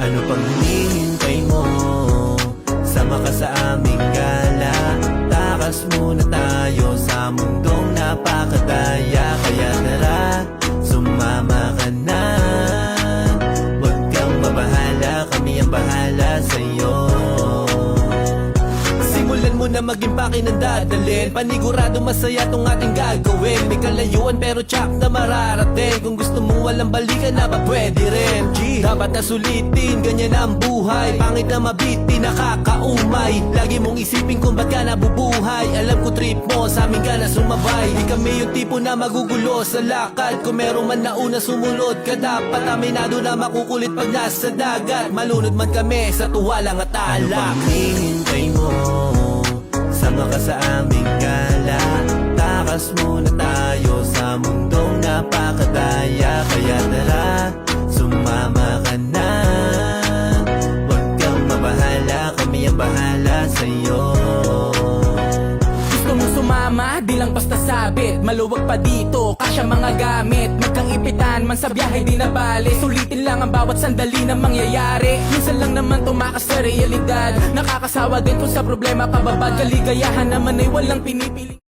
Ano pang hinihintay mo? Sama ka sa aming gala. Takas muna tayo sa mundong napakadaya. Kaya tara, sumama ka na. Huwag kang mabahala, kami ang bahala sa'yo. Simulan mo na maging pakinandadalin. Panigurado masaya tong ating gagawin. May kalayuan pero tsak na mararating. Kung gusto mo walang balikan na ba pwede rin. Dapat na sulitin, ganyan ang buhay. Pangit na mabiti, nakakaumay. Lagi mong isipin kung ba't ka nabubuhay. Alam ko trip mo, sa amin ka na sumabay. Di kami yung tipo na magugulo sa lakad. Kung meron man nauna sumunod ka, dapat aminado na makukulit pag nasa dagat. Malunod man kami sa tuwalang at alak. Ano pang hinihintay mo? Sama ka sa aming gala. Takas muna tayo sa mundong napakadaya. Kaya tara, sumama ka na. Huwag kang mabahala, kami ang bahala sa'yo. Gusto mong sumama, di lang basta sabit. Maluwag pa dito, kasya mga gamit. Magkang ipitan man sa biyahe di na bale. Sulitin lang ang bawat sandali na mangyayari. Minsan lang naman tumakas sa realidad. Nakakasawa din kung sa problema kababad. Kaligayahan naman ay walang pinipili.